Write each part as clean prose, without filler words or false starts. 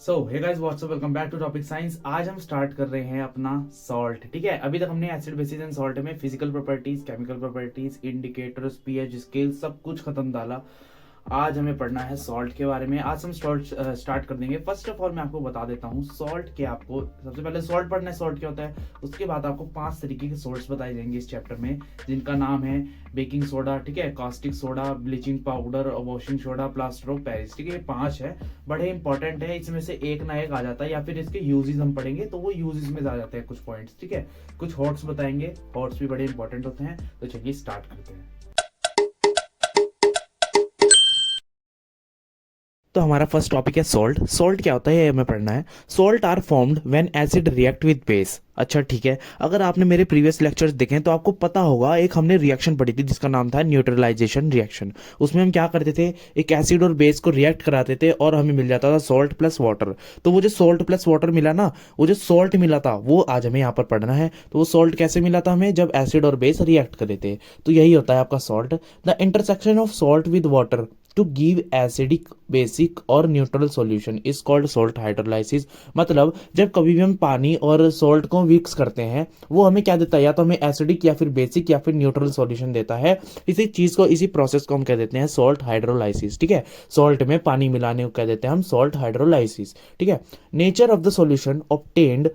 Hey guys what's up, welcome back to topic science. आज हम start कर रहे हैं अपना सॉल्ट। ठीक है, अभी तक हमने एसिड बेसिस एंड सॉल्ट में physical properties, chemical properties, indicators, pH scale सब कुछ खत्म डाला। आज हमें पढ़ना है सॉल्ट के बारे में। आज हम सॉल्ट स्टार्ट कर देंगे। फर्स्ट ऑफ ऑल मैं आपको बता देता हूँ सॉल्ट क्या। आपको सबसे पहले सॉल्ट पढ़ना है, सॉल्ट क्या होता है। उसके बाद आपको 5 तरीके के सॉल्ट्स बताए जाएंगे इस चैप्टर में, जिनका नाम है बेकिंग सोडा, ठीक है, caustic soda, bleaching powder, washing soda, plaster of Paris. ठीक है, ये 5 है, बड़े इंपॉर्टेंट है। इसमें से एक ना एक आ जाता है, या फिर इसके यूजेस हम पढ़ेंगे तो वो यूजेस में आ जाते हैं कुछ पॉइंट्स। ठीक है, कुछ हॉट्स बताएंगे, हॉट्स भी बड़े इंपॉर्टेंट होते हैं। तो चलिए स्टार्ट करते हैं। तो हमारा फर्स्ट टॉपिक है सॉल्ट। सॉल्ट क्या होता है ये हमें पढ़ना है। Salt are formed when acid react with base. अच्छा ठीक है, अगर आपने मेरे प्रीवियस लेक्चर्स देखे तो आपको पता होगा एक हमने रिएक्शन पढ़ी थी जिसका नाम था न्यूट्रलाइजेशन रिएक्शन। उसमें हम क्या करते थे, एक एसिड और बेस को रिएक्ट कराते थे और हमें मिल जाता था सॉल्ट प्लस वाटर। तो वो जो सॉल्ट प्लस वाटर मिला ना, वो जो सॉल्ट मिला था वो आज हमें यहाँ पर पढ़ना है। तो वो सॉल्ट कैसे मिला था हमें, जब एसिड और बेस रिएक्ट करे थे। तो यही होता है आपका salt. The intersection of salt with water to give acidic, basic और neutral solution is called salt hydrolysis. मतलब जब कभी भी हम पानी और सॉल्ट को मिक्स करते हैं, वो हमें क्या देता है, या तो हमें एसिडिक या फिर बेसिक या फिर न्यूट्रल सॉल्यूशन देता है। इसी चीज को, इसी प्रोसेस को हम कह देते हैं सॉल्ट हाइड्रोलाइसिस। ठीक है, सॉल्ट में पानी मिलाने को कह देते हैं हम सॉल्ट हाइड्रोलाइसिस। ठीक है, nature of the solution obtained.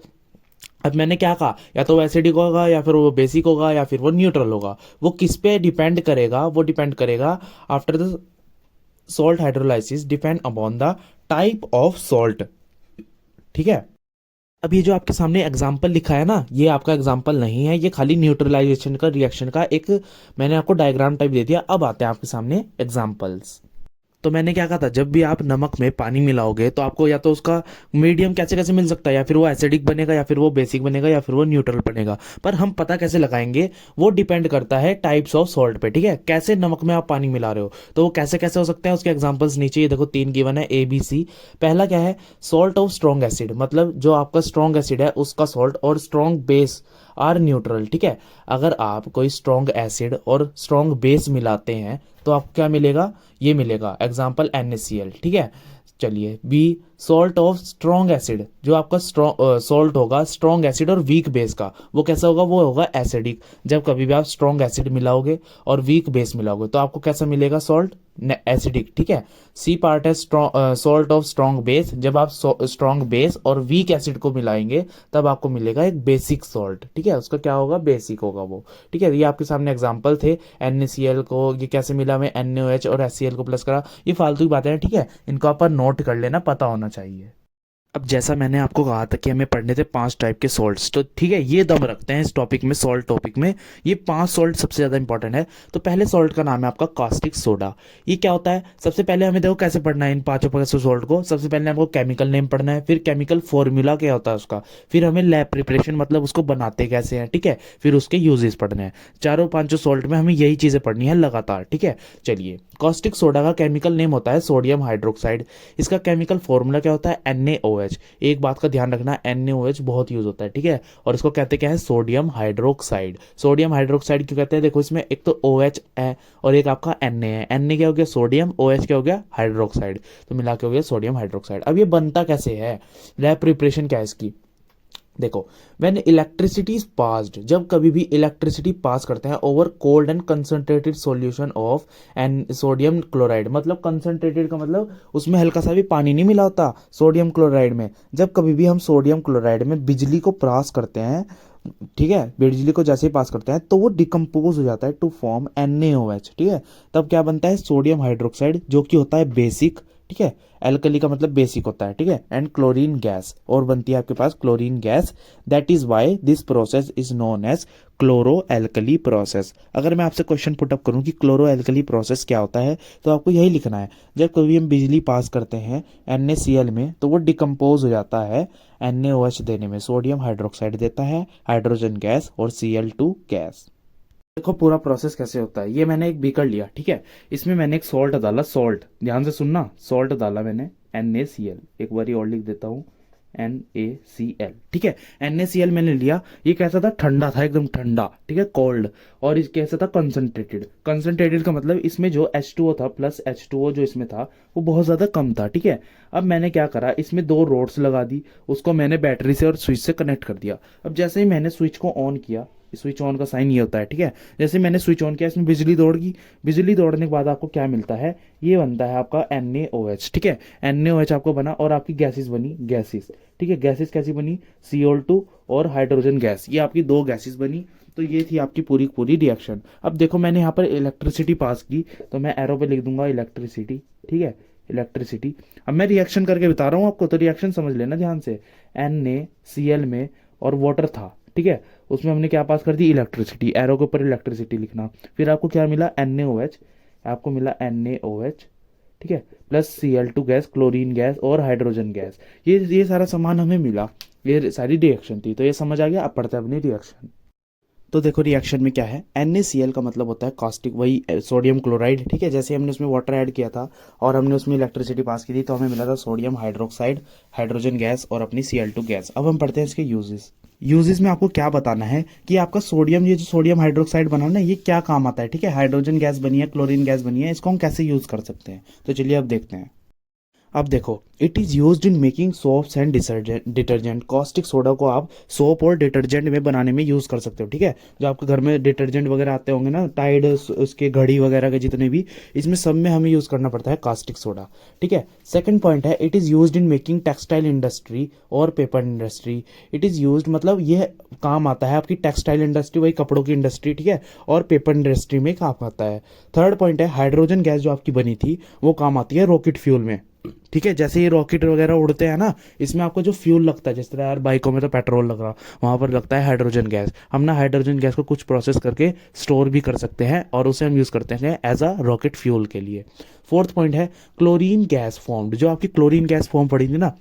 अब मैंने क्या कहा, या तो वो एसिडिक होगा या फिर वो बेसिक होगा या फिर वो न्यूट्रल होगा। वो किस पे डिपेंड करेगा, वो डिपेंड करेगा after the salt hydrolysis depend upon the type of salt. ठीक है, अब ये जो आपके सामने एग्जाम्पल लिखा है ना, ये आपका एग्जाम्पल नहीं है, ये खाली न्यूट्रलाइजेशन का रिएक्शन का एक मैंने आपको डायग्राम टाइप दे दिया। अब आते हैं आपके सामने एग्जाम्पल्स। तो मैंने क्या कहा था, जब भी आप नमक में पानी मिलाओगे तो आपको या तो उसका मीडियम कैसे कैसे मिल सकता है, या फिर वो एसिडिक बनेगा या फिर वो बेसिक बनेगा या फिर वो न्यूट्रल बनेगा। पर हम पता कैसे लगाएंगे, वो डिपेंड करता है टाइप्स ऑफ सॉल्ट पे। ठीक है, कैसे नमक में आप पानी मिला रहे हो, तो वो कैसे कैसे हो सकते हैं। उसके एग्जांपल्स नीचे ये देखो 3 गिवन है, ABC। पहला क्या है, सॉल्ट ऑफ स्ट्रॉन्ग एसिड, मतलब जो आपका स्ट्रॉन्ग एसिड है उसका सॉल्ट, और स्ट्रॉन्ग बेस आर न्यूट्रल। ठीक है, अगर आप कोई स्ट्रॉन्ग एसिड और स्ट्रॉन्ग बेस मिलाते हैं तो आपको क्या मिलेगा, ये मिलेगा एग्जाम्पल NaCl। ठीक है, चलिए B, salt of strong acid, जो आपका सॉल्ट होगा स्ट्रॉन्ग एसिड और वीक बेस का, वो कैसा होगा, वो होगा एसिडिक। जब कभी भी आप स्ट्रॉन्ग एसिड मिलाओगे और वीक बेस मिलाओगे तो आपको कैसा मिलेगा, सॉल्ट एसिडिक। ठीक है, सी पार्ट है सॉल्ट ऑफ स्ट्रॉन्ग बेस, जब आप स्ट्रॉन्ग बेस और वीक एसिड को मिलाएंगे तब आपको मिलेगा एक बेसिक सॉल्ट। ठीक है, उसका क्या होगा, बेसिक होगा वो। ठीक है, ये आपके सामने एग्जांपल थे। NaCl को ये कैसे मिला, हमें NaOH और HCl को प्लस करा, ये फालतू की बातें हैं। ठीक है, इनको आप नोट कर लेना, पता होना चाहिए। अब जैसा मैंने आपको कहा था कि हमें पढ़ने थे 5 टाइप के सॉल्ट्स, तो ठीक है ये दम रखते हैं इस टॉपिक में, सॉल्ट टॉपिक में। ये 5 सॉल्ट सबसे ज़्यादा इंपॉर्टेंट है। तो पहले सॉल्ट का नाम है आपका कास्टिक सोडा। ये क्या होता है, सबसे पहले हमें देखो कैसे पढ़ना है इन 5 सॉल्ट को। सबसे पहले हमको केमिकल नेम पढ़ना है, फिर केमिकल फॉर्मूला क्या होता है उसका, फिर हमें लैब प्रिपरेशन मतलब उसको बनाते कैसे हैं। ठीक है, फिर उसके यूजेस पढ़ने हैं। चारों 5 सॉल्ट में हमें यही चीज़ें पढ़नी है लगातार। ठीक है, चलिए कास्टिक सोडा का केमिकल नेम होता है सोडियम हाइड्रोक्साइड। इसका केमिकल फॉर्मूला क्या होता है, NaOH। एक बात का ध्यान रखना, NaOH बहुत यूज होता है। ठीक है, और इसको कहते क्या है, सोडियम हाइड्रोक्साइड। सोडियम हाइड्रोक्साइड क्यों कहते हैं, देखो इसमें एक तो OH है और एक आपका Na है। Na क्या हो गया, सोडियम, OH क्या हो गया, हाइड्रोक्साइड, तो मिला के हो गया सोडियम हाइड्रोक्साइड। अब ये बनता कैसे है, लैब प्रिपरेशन क्या है इसकी, देखो व्हेन इलेक्ट्रिसिटी इज पास्ड, जब कभी भी इलेक्ट्रिसिटी पास करते हैं over cold and concentrated solution of and sodium chloride, मतलब कंसंट्रेटेड का मतलब उसमें हल्का सा भी पानी नहीं मिला होता सोडियम क्लोराइड में। जब कभी भी हम सोडियम क्लोराइड में बिजली को पास करते हैं, ठीक है, बिजली को जैसे ही पास करते हैं तो वो डिकम्पोज हो जाता है टू फॉर्म NaOH। ठीक है, तब क्या बनता है, सोडियम हाइड्रोक्साइड, जो कि होता है बेसिक। ठीक है, एल्कली का मतलब बेसिक होता है। ठीक है, एंड क्लोरीन गैस, और बनती है आपके पास chlorine gas. That is why this process is known as chloro alkali process. अगर मैं आपसे क्वेश्चन पुटअप करूं कि क्लोरो एल्कली प्रोसेस क्या होता है, तो आपको यही लिखना है, जब कभी हम बिजली पास करते हैं NaCl में तो वो डिकम्पोज हो जाता है NaOH देने में, सोडियम हाइड्रोक्साइड देता है, हाइड्रोजन गैस और Cl2 गैस। देखो पूरा प्रोसेस कैसे होता है। ये मैंने एक बीकर लिया, ठीक है, इसमें मैंने एक सॉल्ट डाला, सॉल्ट ध्यान से सुनना, सॉल्ट डाला मैंने NaCl, एक बार और लिख देता हूँ NaCl, ठीक है। NaCl मैंने लिया, ये कैसा था, ठंडा था, एकदम ठंडा, ठीक है, कोल्ड। और इस कैसा था, कंसंट्रेटेड। कंसंट्रेटेड का मतलब इसमें जो H2O था प्लस H2O जो इसमें था वो बहुत ज़्यादा कम था, ठीक है। अब मैंने क्या करा, इसमें दो रोड्स लगा दी, उसको मैंने बैटरी से और स्विच से कनेक्ट कर दिया। अब जैसे ही मैंने स्विच को ऑन किया, स्विच ऑन का साइन ये होता है, ठीक है। जैसे मैंने स्विच ऑन किया, इसमें बिजली दौड़ गई। बिजली दौड़ने के बाद आपको क्या मिलता है, ये बनता है आपका NaOH, ठीक है। NaOH आपको बना और आपकी गैसेस बनी, गैसेस, ठीक है। गैसेस कैसी बनी, CO2 और हाइड्रोजन गैस, ये आपकी दो गैसेस बनी। तो ये थी आपकी पूरी पूरी रिएक्शन। अब देखो मैंने यहाँ पर इलेक्ट्रिसिटी पास की, तो मैं एरो पे लिख दूंगा इलेक्ट्रिसिटी, ठीक है, इलेक्ट्रिसिटी। अब मैं रिएक्शन करके बता रहा हूँ आपको, तो रिएक्शन समझ लेना ध्यान से। NaCl में और वाटर था, ठीक है, उसमें हमने क्या पास कर दी, इलेक्ट्रिसिटी। एरो के ऊपर इलेक्ट्रिसिटी लिखना। फिर आपको क्या मिला, NaOH, आपको मिला NaOH, ठीक है, plus Cl2 gas, chlorine gas और हाइड्रोजन गैस। ये सारा सामान हमें मिला, ये सारी रिएक्शन थी। तो ये समझ आ गया। अब पढ़ते हैं अपनी रिएक्शन। तो देखो रिएक्शन में क्या है, NaCl का मतलब होता है कास्टिक, वही सोडियम क्लोराइड, ठीक है। जैसे हमने उसमें वाटर ऐड किया था और हमने उसमें इलेक्ट्रिसिटी पास की थी, तो हमें मिला था सोडियम हाइड्रोक्साइड, हाइड्रोजन गैस और अपनी Cl2 गैस। अब हम पढ़ते हैं इसके यूजेस। यूजेस में आपको क्या बताना है कि आपका सोडियम, ये जो सोडियम हाइड्रोक्साइड बना ना, ये क्या काम आता है, ठीक है। हाइड्रोजन गैस बनी है, क्लोरीन गैस बनी है, इसको हम कैसे यूज कर सकते हैं, तो चलिए अब देखते हैं। अब देखो, it is used in making soaps and detergent. Caustic soda को आप सोप और डिटर्जेंट में बनाने में यूज़ कर सकते हो, ठीक है। जो आपके घर में डिटर्जेंट वगैरह आते होंगे ना, टाइड, उसके घड़ी वगैरह के जितने भी, इसमें सब में हमें यूज़ करना पड़ता है कास्टिक सोडा, ठीक है। सेकंड पॉइंट है, it is used in making textile industry और paper industry. It is used मतलब ये काम आता है आपकी टेक्सटाइल इंडस्ट्री, वही कपड़ों की इंडस्ट्री, ठीक है, और पेपर इंडस्ट्री में काम आता है। थर्ड पॉइंट है, हाइड्रोजन गैस जो आपकी बनी थी वो काम आती है रॉकेट फ्यूल में, ठीक है। जैसे ये रॉकेट वगैरह उड़ते हैं ना, इसमें आपको जो फ्यूल लगता है, जिस तरह यार बाइकों में तो पेट्रोल लग रहा, वहां पर लगता है हाइड्रोजन गैस। हम ना हाइड्रोजन गैस को कुछ प्रोसेस करके स्टोर भी कर सकते हैं और उसे हम यूज करते हैं एज अ रॉकेट फ्यूल के लिए। फोर्थ पॉइंट है, क्लोरीन गैस फॉर्म्ड। जो आपकी क्लोरीन गैस फॉर्म पड़ी थी ना,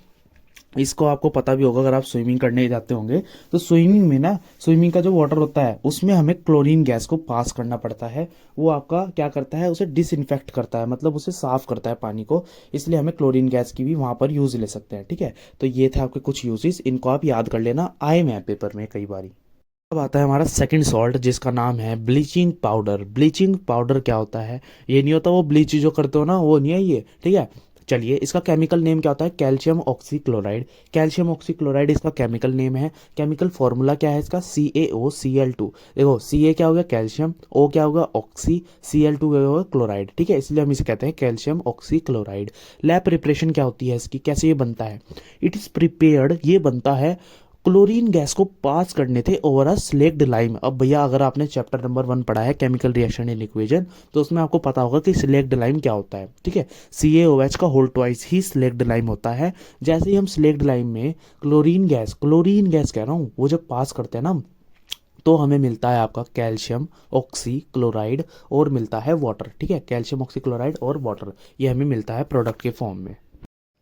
इसको आपको पता भी होगा अगर आप स्विमिंग करने जाते होंगे, तो स्विमिंग में ना, स्विमिंग का जो वाटर होता है उसमें हमें क्लोरीन गैस को पास करना पड़ता है। वो आपका क्या करता है, उसे डिसइंफेक्ट करता है, मतलब उसे साफ करता है पानी को, इसलिए हमें क्लोरीन गैस की भी वहां पर यूज ले सकते हैं, ठीक है। तो ये थे आपके कुछ यूजेस, इनको आप याद कर लेना, आए में पेपर में कई बारी। अब आता है हमारा सेकंड सॉल्ट, जिसका नाम है ब्लीचिंग पाउडर। ब्लीचिंग पाउडर क्या होता है, ये नहीं होता वो ब्लीच जो करते हो ना, वो नहीं है ये, ठीक है। चलिए, इसका केमिकल नेम क्या होता है, कैल्शियम ऑक्सीक्लोराइड। कैल्शियम ऑक्सीक्लोराइड इसका केमिकल नेम है। केमिकल फॉर्मूला क्या है इसका, CaOCl2। देखो, Ca क्या होगा, कैल्शियम, O क्या होगा, ऑक्सी, Cl2 क्या होगा, क्लोराइड, ठीक है। इसलिए हम इसे कहते हैं कैल्शियम ऑक्सीक्लोराइड। लैब प्रिपरेशन क्या होती है इसकी, कैसे ये बनता है, इट इज प्रिपेयर्ड, ये बनता है क्लोरीन गैस को पास करने थे ओवर अ स्लेक्ड लाइम। अब भैया अगर आपने चैप्टर नंबर 1 पढ़ा है केमिकल रिएक्शन इन इक्वेशन, तो उसमें आपको पता होगा कि स्लेक्ड लाइम क्या होता है, ठीक है। CaOH का होल ट्वाइस ही स्लेक्ड लाइम होता है। जैसे ही हम स्लेक्ड लाइम में क्लोरीन गैस कह रहा हूँ, वो जब पास करते हैं ना, तो हमें मिलता है आपका कैल्शियम ऑक्सी क्लोराइड और मिलता है वाटर, ठीक है। कैल्शियम ऑक्सी क्लोराइड और वाटर, ये हमें मिलता है प्रोडक्ट के फॉर्म में।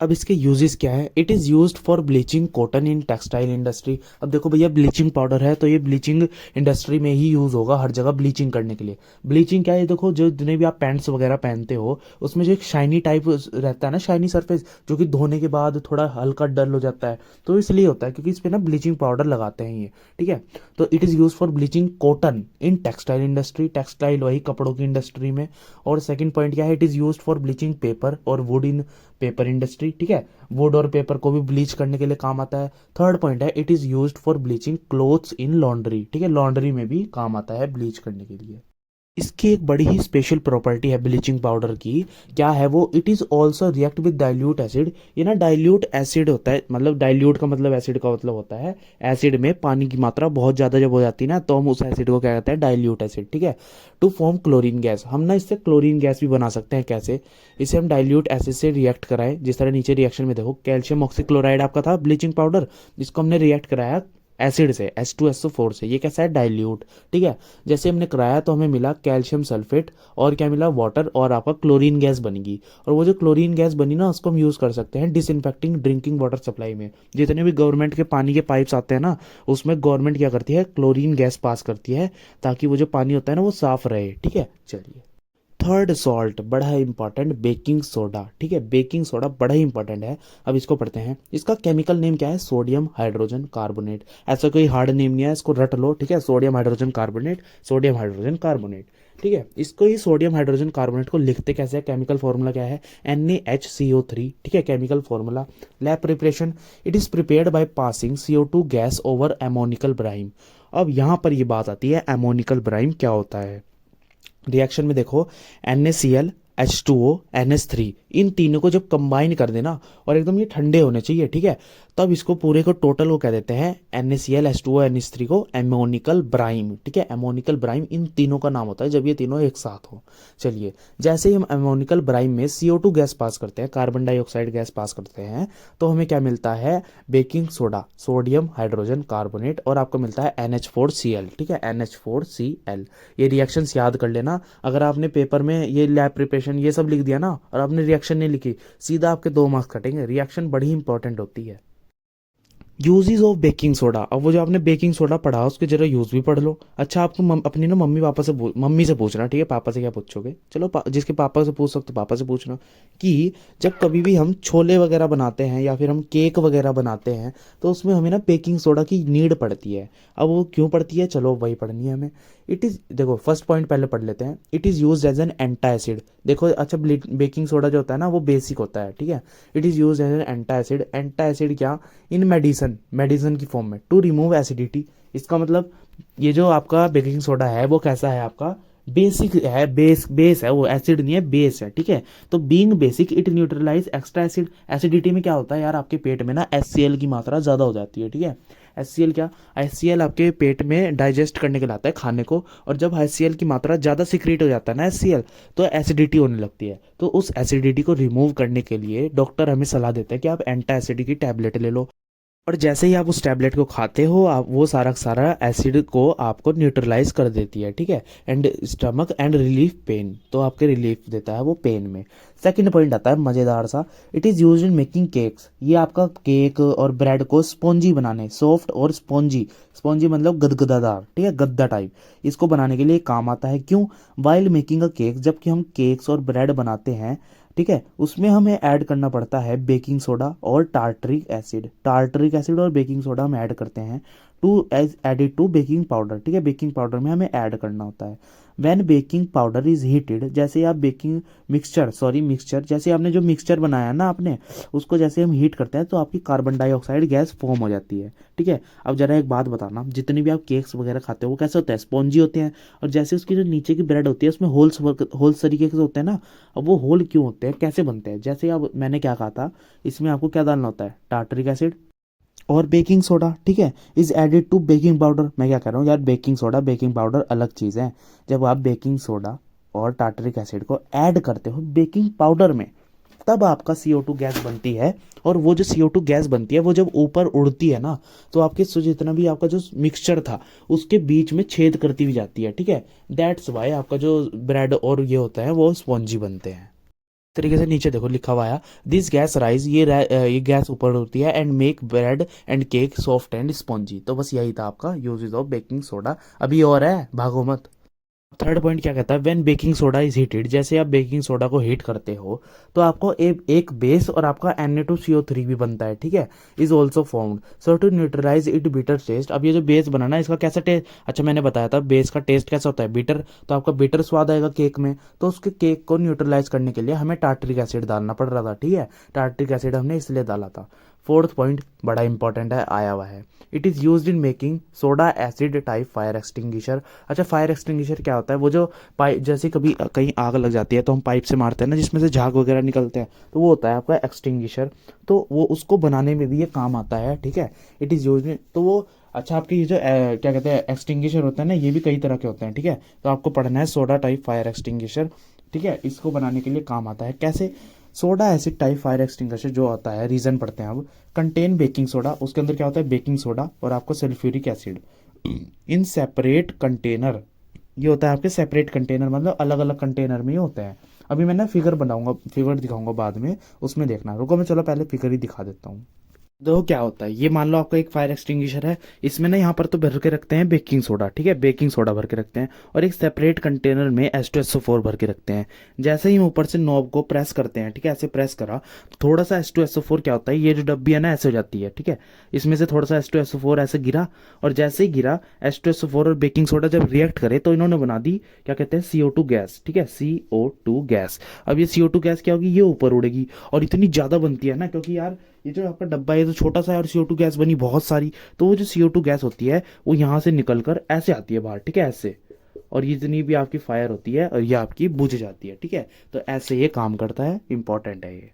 अब इसके यूजेस क्या है, it is used for bleaching cotton in textile industry. अब देखो भैया, ब्लीचिंग पाउडर है तो ये ब्लीचिंग इंडस्ट्री में ही यूज़ होगा, हर जगह ब्लीचिंग करने के लिए। ब्लीचिंग क्या है, देखो जो जितने भी आप पैंट्स वगैरह पहनते हो, उसमें जो एक शाइनी टाइप रहता है ना, शाइनी सरफेस, जो कि धोने के बाद थोड़ा हल्का डल हो जाता है, तो इसलिए होता है क्योंकि इस पर ना ब्लीचिंग पाउडर लगाते हैं ये, ठीक है। तो it is use for bleaching cotton in textile industry, textile वही कपड़ों की इंडस्ट्री में। और सेकंड पॉइंट क्या है, it is use for bleaching paper और वुड इन पेपर इंडस्ट्री, ठीक है। वुड और पेपर को भी ब्लीच करने के लिए काम आता है। थर्ड पॉइंट है, it is used for bleaching clothes in laundry, ठीक है, लॉन्ड्री में भी काम आता है ब्लीच करने के लिए। इसकी एक बड़ी ही स्पेशल प्रॉपर्टी है ब्लीचिंग पाउडर की, क्या है वो, it is also react with dilute acid. ये ना डाइल्यूट एसिड होता है, मतलब डाइल्यूट का मतलब एसिड का मतलब होता है, एसिड में पानी की मात्रा बहुत ज़्यादा जब हो जाती है ना, तो हम उस एसिड को क्या कहते हैं, डाइल्यूट एसिड, ठीक है। टू फॉर्म क्लोरीन गैस, हम ना इससे क्लोरीन गैस भी बना सकते हैं। कैसे, इसे हम डाइल्यूट एसिड से रिएक्ट कराएं, जिस तरह नीचे रिएक्शन में देखो, कैल्शियम ऑक्सीक्लोराइड आपका था ब्लीचिंग पाउडर, जिसको हमने रिएक्ट कराया एसिड से, H2SO4 से, ये कैसा है, डाइल्यूट, ठीक है। जैसे हमने कराया तो हमें मिला कैल्शियम सल्फेट और क्या मिला, वाटर, और आपका क्लोरीन गैस बनेगी। और वो जो क्लोरीन गैस बनी ना, उसको हम यूज़ कर सकते हैं डिसइंफेक्टिंग ड्रिंकिंग वाटर सप्लाई में। जितने भी गवर्नमेंट के पानी के पाइप्स आते हैं ना, उसमें गवर्नमेंट क्या करती है, क्लोरीन गैस पास करती है, ताकि वो जो पानी होता है ना वो साफ रहे, ठीक है। चलिए, थर्ड सॉल्ट बड़ा ही इंपॉर्टेंट, बेकिंग सोडा। ठीक है, बेकिंग सोडा बड़ा ही इंपॉर्टेंट है। अब इसको पढ़ते हैं। इसका केमिकल नेम क्या है? Sodium hydrogen carbonate. ऐसा कोई हार्ड नेम नहीं है, इसको रट लो। ठीक है, sodium hydrogen carbonate, sodium hydrogen carbonate. ठीक है, इसको ही सोडियम हाइड्रोजन कार्बोनेट को लिखते कैसे हैं? केमिकल फॉर्मूला क्या है? NaHCO3। ठीक है, chemical formula. Lab preparation, it is prepared by passing CO2 gas over ammoniacal brine. अब यहाँ पर ये बात आती है, एमोनिकल ब्राइम क्या होता है? रिएक्शन में देखो, NaCl H2O NH3, इन तीनों को जब कंबाइन कर देना और एकदम ये ठंडे होने चाहिए, ठीक है, तब इसको पूरे को टोटल को कह देते हैं NaCl H2O NH3 को एमोनिकल ब्राइम। ठीक है, एमोनिकल ब्राइम इन तीनों का नाम होता है जब ये तीनों एक साथ हो। चलिए, जैसे ही हम एमोनिकल ब्राइम में CO2 गैस पास करते हैं, कार्बन डाइऑक्साइड गैस पास करते हैं, तो हमें क्या मिलता है? Baking soda, sodium hydrogen carbonate, और आपको मिलता है NH4Cl। ठीक है, NH4Cl। ये रिएक्शंस याद कर लेना। अगर आपने पेपर में ये लैब प्रिपरेशन ये सब लिख दिया ना और आपने रिएक्शन नहीं लिखी, सीधा आपके 2 मार्क्स कटेंगे। रिएक्शन बड़ी इंपॉर्टेंट होती है। यूजेस ऑफ बेकिंग सोडा, अब वो जो आपने बेकिंग सोडा पढ़ा उसके जरा यूज भी पढ़ लो। अच्छा, आपको अपनी ना मम्मी से पूछना, ठीक है, पापा से क्या पूछोगे? चलो जिसके पापा से पूछ सकते पापा से पूछना कि जब कभी भी हम छोले वगैरह बनाते हैं या फिर हम केक वगैरह बनाते हैं तो उसमें हमें ना बेकिंग सोडा की नीड पड़ती है। अब वो क्यों पड़ती है, चलो वही पढ़नी है हमें। इट इज़, देखो फर्स्ट पॉइंट पहले पढ़ लेते हैं। It is use as an antacid. देखो अच्छा, बेकिंग सोडा जो होता है ना वो बेसिक होता है। ठीक है, it is use as an antacid. Antacid क्या? इन मेडिसन, मेडिसन की फॉर्म में, टू रिमूव एसिडिटी। इसका मतलब ये जो आपका बेकिंग सोडा है वो कैसा है? आपका बेसिक है, बेस है, वो एसिड नहीं है, बेस है। ठीक है, तो being basic it neutralize extra acid. Acidity में क्या होता है यार, आपके पेट में ना HCl की मात्रा ज़्यादा हो जाती है। ठीक है, HCl क्या? HCl आपके पेट में डाइजेस्ट करने के लिए आता है खाने को, और जब HCl की मात्रा ज़्यादा सिक्रीट हो जाता है ना HCl, तो एसिडिटी होने लगती है। तो उस एसिडिटी को रिमूव करने के लिए डॉक्टर हमें सलाह देते हैं कि आप एंटा एसिड की टैबलेट ले लो। और जैसे ही आप उस टैबलेट को खाते हो, आप वो सारा का सारा एसिड को आपको न्यूट्रलाइज कर देती है। ठीक है, and stomach and relief pen, तो आपके रिलीफ देता है वो पेन में। सेकंड पॉइंट आता है मज़ेदार सा। It is use in making cakes. ये आपका केक और ब्रेड को स्पॉन्जी बनाने, सॉफ्ट और स्पॉन्जी, स्पॉन्जी मतलब गदगदादार, ठीक है, गद्दा टाइप, इसको बनाने के लिए काम आता है। क्यों? वाइल मेकिंग अ केक, जबकि हम केक्स और ब्रेड बनाते हैं, ठीक है, उसमें हमें ऐड करना पड़ता है बेकिंग सोडा और टार्टरिक एसिड। टार्टरिक एसिड और बेकिंग सोडा हम ऐड करते हैं to as added to baking powder. ठीक है, बेकिंग पाउडर में हमें ऐड करना होता है। When baking powder is heated, जैसे आप बेकिंग मिक्सचर, जैसे आपने जो मिक्सचर बनाया ना आपने, उसको जैसे हम हीट करते हैं तो आपकी कार्बन डाइऑक्साइड गैस फॉर्म हो जाती है। ठीक है, अब जरा एक बात बताना, जितनी भी आप केक्स वगैरह खाते हो वो कैसे होता है? स्पॉन्जी होते हैं। और जैसे उसकी जो नीचे की ब्रेड होती है उसमें होल्स तरीके से होते हैं ना। अब वो होल क्यों होते हैं, कैसे बनते हैं? जैसे अब मैंने क्या कहा था, इसमें आपको क्या डालना होता है? टार्टरिक एसिड और बेकिंग सोडा। ठीक है, is added to baking powder. मैं क्या कह रहा हूँ यार, बेकिंग सोडा बेकिंग पाउडर अलग चीज़ है। जब आप बेकिंग सोडा और टार्टरिक एसिड को ऐड करते हो बेकिंग पाउडर में, तब आपका CO2 गैस बनती है। और वो जो CO2 गैस बनती है वो जब ऊपर उड़ती है ना, तो आपके जितना भी आपका जो मिक्सचर था उसके बीच में छेद करती हुई जाती है। ठीक है, दैट्स वाई आपका जो ब्रेड और ये होता है वो स्पॉन्जी बनते हैं। तरीके से नीचे देखो लिखा हुआ है, दिस गैस राइज, ये गैस ऊपर होती है, and make bread and cake soft and spongy. तो बस यही था आपका यूजेस ऑफ बेकिंग सोडा। अभी और है, भागो मत। थर्ड पॉइंट क्या कहता है? When baking soda is heated, जैसे आप बेकिंग सोडा को हीट करते हो तो आपको एक बेस और आपका Na2CO3 भी बनता है। ठीक है, is also formed so to neutralise it bitter taste. अब ये जो बेस बनाना है इसका कैसा टेस्ट? अच्छा, मैंने बताया था बेस का टेस्ट कैसा होता है? बिटर। तो आपका बिटर स्वाद आएगा केक में, तो उसके केक को न्यूट्रलाइज करने के लिए हमें टार्टरिक एसिड डालना पड़ रहा था। ठीक है, टार्टरिक एसिड हमने इसलिए डाला था। फोर्थ पॉइंट बड़ा इंपॉर्टेंट है, आया हुआ है। It is use in making soda acid type fire extinguisher. अच्छा, फायर एक्सटिंग्विशर क्या होता है? वो जो पाइप, जैसे कभी कहीं आग लग जाती है तो हम पाइप से मारते हैं ना जिसमें से झाग वगैरह निकलते हैं, तो वो होता है आपका एक्सटिंग्विशर। तो वो उसको बनाने में भी ये काम आता है। ठीक है, इट इज़ यूज, तो वो अच्छा आपके ये जो क्या कहते हैं एक्सटिंग्विशर होता है ना, ये भी कई तरह के होते हैं। ठीक है, तो आपको पढ़ना है सोडा टाइप फायर एक्सटिंग्विशर। ठीक है, इसको बनाने के लिए काम आता है। कैसे? Soda acid type fire extinguisher जो होता है, रीजन पढ़ते हैं अब, कंटेन बेकिंग सोडा, उसके अंदर क्या होता है? बेकिंग सोडा और आपको sulphuric acid in separate container. ये होता है आपके सेपरेट कंटेनर, मतलब अलग अलग कंटेनर में ही होते हैं। अभी मैं ना फिगर बनाऊंगा, फिगर दिखाऊंगा बाद में, उसमें देखना। रुको मैं चलो पहले फिगर ही दिखा देता हूँ। देखो क्या होता है, ये मान लो आपका एक फायर एक्सटिंग्विशर है, इसमें ना यहाँ पर तो भर के रखते हैं बेकिंग सोडा, ठीक है, बेकिंग सोडा भर के रखते हैं, और एक सेपरेट कंटेनर में H2SO4 भर के रखते हैं। जैसे ही हम ऊपर से नॉब को प्रेस करते हैं, ठीक है, ऐसे प्रेस करा, थोड़ा सा H2SO4 क्या होता है, ये जो डब्बी है ना ऐसे हो जाती है, ठीक है, इसमें से थोड़ा सा H2SO4 ऐसे गिरा, और जैसे ही गिरा H2SO4 और बेकिंग सोडा जब रिएक्ट करे तो इन्होंने बना दी क्या कहते हैं, CO2 गैस, ठीक है, CO2 गैस। अब ये CO2 गैस क्या होगी, ये ऊपर उड़ेगी, और इतनी ज़्यादा बनती है ना, क्योंकि यार ये जो आपका डब्बा है ये तो छोटा सा है, और CO2 गैस बनी बहुत सारी, तो वो जो CO2 गैस होती है वो यहाँ से निकल कर ऐसे आती है बाहर, ठीक है, ऐसे, और ये जितनी भी आपकी फायर होती है और ये आपकी बुझ जाती है, ठीक है। तो ऐसे ये काम करता है, इंपॉर्टेंट है ये।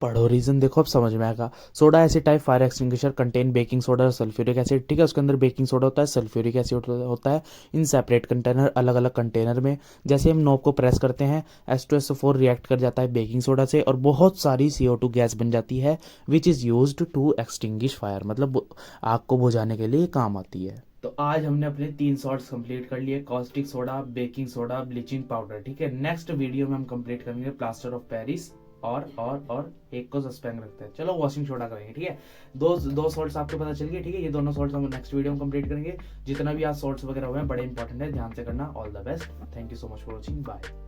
पढ़ो रीजन, देखो अब समझ में आएगा। Soda acid type fire extinguisher contain baking soda और सल्फ्यूरिक एसिड, ठीक है, उसके अंदर बेकिंग सोडा होता है, सल्फ्यूरिक एसिड होता है, इन सेपरेट कंटेनर, अलग अलग कंटेनर में। जैसे हम नॉब को प्रेस करते हैं H2SO4 रिएक्ट कर जाता है बेकिंग सोडा से और बहुत सारी CO2 गैस बन जाती है, which is used to extinguish fire, मतलब आग को बुझाने के लिए काम आती है। तो आज हमने अपने 3 सॉल्ट्स कंप्लीट कर लिए, caustic soda, baking soda, bleaching powder, ठीक है। नेक्स्ट वीडियो में हम कंप्लीट करेंगे प्लास्टर ऑफ पेरिस, और एक को सस्पेंड रखते हैं, चलो वॉशिंग सोडा करेंगे, ठीक है। दो सॉल्ट्स आपको पता चल गए, ठीक है, ये दोनों सॉल्ट्स हम नेक्स्ट वीडियो में कंप्लीट करेंगे। जितना भी आज सॉल्ट्स वगैरह हुए हैं बड़े इंपॉर्टेंट है, ध्यान से करना। All the best, thank you so much for watching, bye.